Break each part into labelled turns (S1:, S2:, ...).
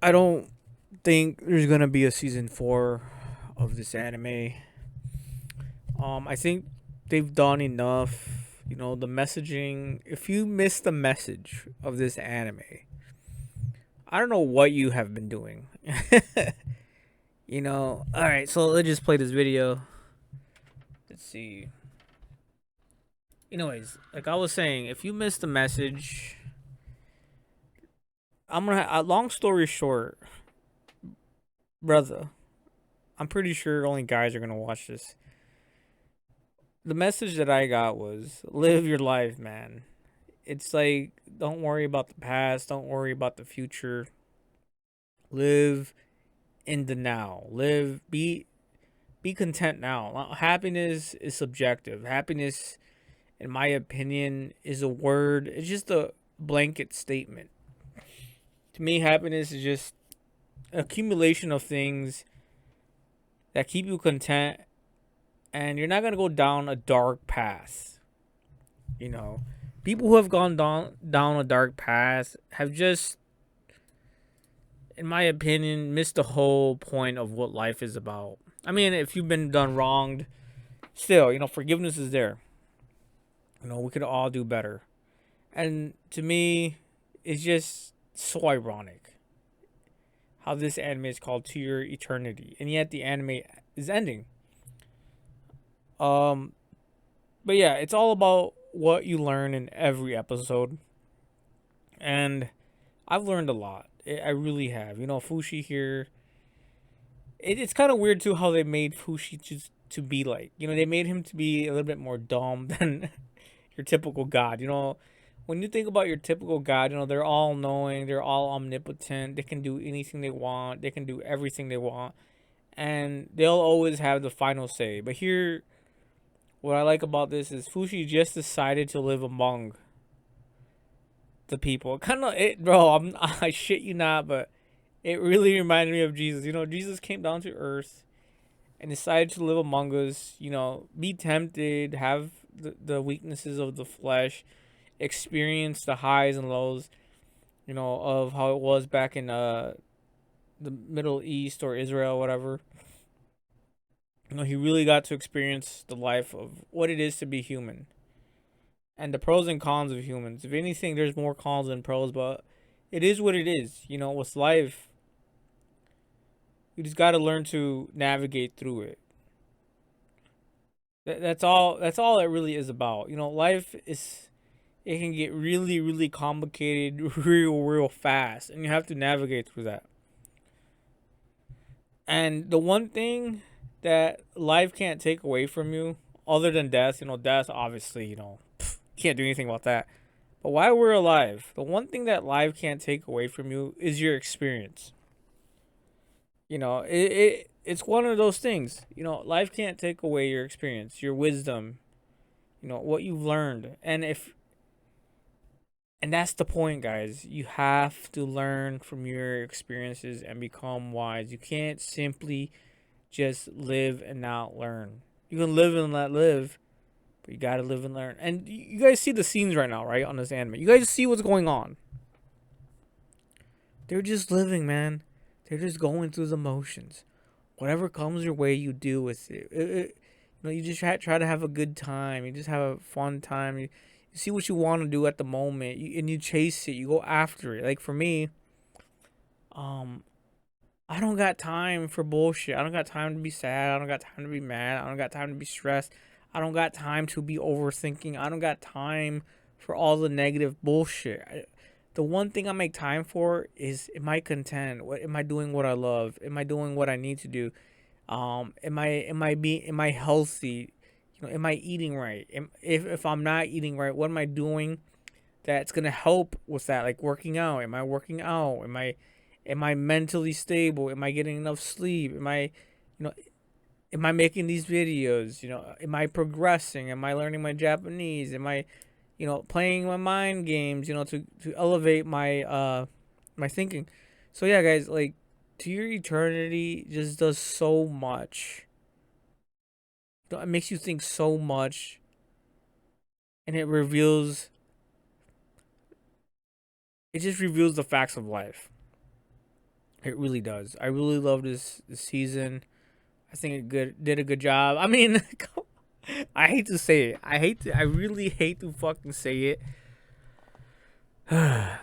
S1: I don't think there's gonna be a season 4 of this anime. I think they've done enough. The messaging. If you miss the message of this anime, I don't know what you have been doing. All right. So let's just play this video. Let's see. Anyways, like I was saying, if you missed the message, I'm gonna. Long story short, brother, I'm pretty sure only guys are gonna watch this. The message that I got was live your life, man. It's like don't worry about the past, don't worry about the future. Live in the now. Be content now. Happiness is subjective. Happiness in my opinion is a word. It's just a blanket statement. To me, happiness is just accumulation of things that keep you content and you're not going to go down a dark path. You know, people who have gone down a dark path have just, in my opinion, missed the whole point of what life is about. I mean, if you've been done wronged, still, forgiveness is there. We could all do better. And to me, it's just so ironic how this anime is called To Your Eternity, and yet the anime is ending. Um, but yeah, it's all about what you learn in every episode, and I've learned a lot. I really have. Fushi here. It's kind of weird too how they made Fushi to be like. They made him to be a little bit more dumb than your typical god. When you think about your typical god, they're all knowing, they're all omnipotent, they can do anything they want, they can do everything they want, and they'll always have the final say. But here, what I like about this is Fushi just decided to live among the people. Kind of it, bro. I shit you not, but it really reminded me of Jesus. Jesus came down to earth and decided to live among us. Be tempted, have the weaknesses of the flesh, experience the highs and lows. Of how it was back in the Middle East or Israel, whatever. He really got to experience the life of what it is to be human and the pros and cons of humans. If anything, there's more cons than pros, but it is what it is. With life, you just got to learn to navigate through it. That's all. That's all it really is about. Life is. It can get really, really complicated real fast, and you have to navigate through that. And the one thing that life can't take away from you, other than death, death obviously, can't do anything about that. But while we're alive, the one thing that life can't take away from you is your experience. It's one of those things. Life can't take away your experience, your wisdom, what you've learned. And that's the point, guys. You have to learn from your experiences and become wise. You can't simply just live and not learn. You can live and not live, but you gotta live and learn. And you guys see the scenes right now, right, on this anime. You guys see what's going on. They're just living, man. They're just going through the motions. Whatever comes your way, you deal with it. You just try to have a good time. You just have a fun time. You see what you want to do at the moment, and you chase it. You go after it. Like for me, um, I don't got time for bullshit. I don't got time to be sad. I don't got time to be mad. I don't got time to be stressed. I don't got time to be overthinking. I don't got time for all the negative bullshit. The one thing I make time for is, am I content? What am I doing? What I love? Am I doing what I need to do? Am I healthy? Am I eating right? If I'm not eating right, what am I doing that's gonna help with that? Like working out. Am I working out? Am I mentally stable? Am I getting enough sleep? You know, am I making these videos? Am I progressing? Am I learning my Japanese? Am I, playing my mind games? To elevate my thinking. So yeah, guys, like To Your Eternity just does so much. It makes you think so much, and it just reveals the facts of life. It really does. I really love this season. I think it did a good job. I mean, I hate to say it. I really hate to fucking say it. But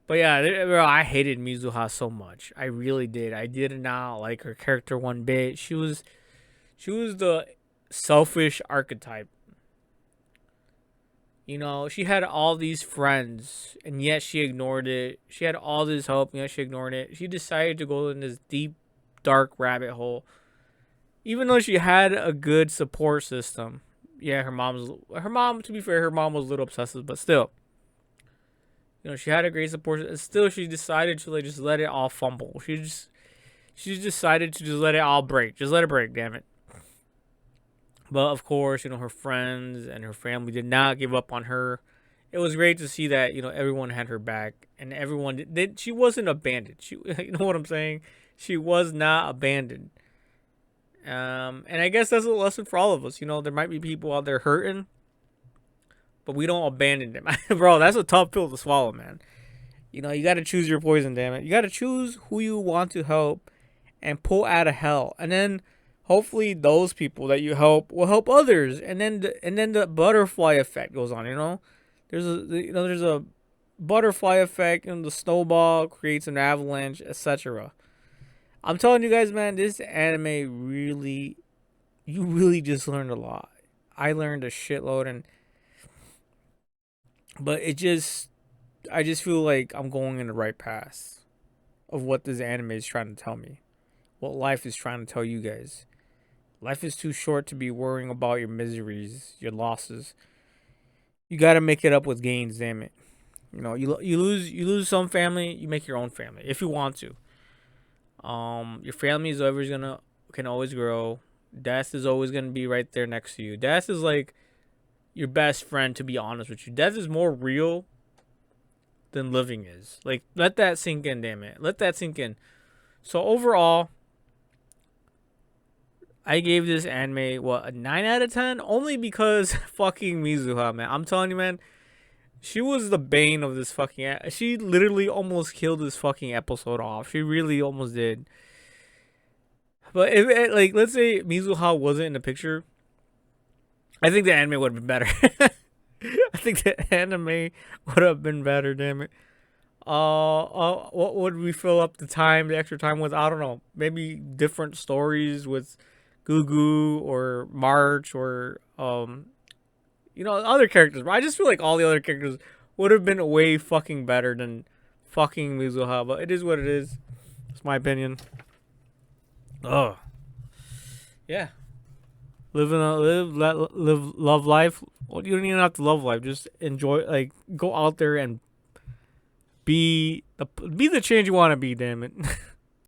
S1: yeah, bro, I hated Mizuha so much. I really did. I did not like her character one bit. She was the selfish archetype. You know, she had all these friends, and yet she ignored it. She had all this hope, and yet she ignored it. She decided to go in this deep, dark rabbit hole, even though she had a good support system. Yeah, her mom. To be fair, her mom was a little obsessive, but still, she had a great support. Still, she decided to like just let it all fumble. She decided to just let it all break. Just let it break. Damn it. But of course, her friends and her family did not give up on her. It was great to see that everyone had her back and everyone did. She wasn't abandoned. She, you know what I'm saying? She was not abandoned. And I guess that's a lesson for all of us. There might be people out there hurting, but we don't abandon them. Bro, that's a tough pill to swallow, man. You got to choose your poison, damn it. You got to choose who you want to help and pull out of hell. And then hopefully those people that you help will help others. And then the butterfly effect goes on, there's a butterfly effect and the snowball creates an avalanche, etc. I'm telling you guys, man, this anime you really just learned a lot. I learned a shitload, but I just feel like I'm going in the right path of what this anime is trying to tell me, what life is trying to tell you guys. Life is too short to be worrying about your miseries, your losses. You got to make it up with gains, damn it. You lose some family, you make your own family if you want to. Your family is always can always grow. Death is always gonna be right there next to you. Death is like your best friend, to be honest with you. Death is more real than living is. Like, let that sink in, damn it. Let that sink in. So overall, I gave this anime a 9 out of 10, only because fucking Mizuha, man. I'm telling you, man. She was the bane of this fucking. She literally almost killed this fucking episode off. She really almost did. But if like, let's say Mizuha wasn't in the picture, I think the anime would have been better. I think the anime would have been better. Damn it. What would we fill up the extra time with? I don't know. Maybe different stories with Gugu or March or other characters. But I just feel like all the other characters would have been way fucking better than fucking Mizuha. But it is what it is. It's my opinion. Oh, yeah. Love life. Well, you don't even have to love life. Just enjoy. Like, go out there and be the change you want to be. Damn it.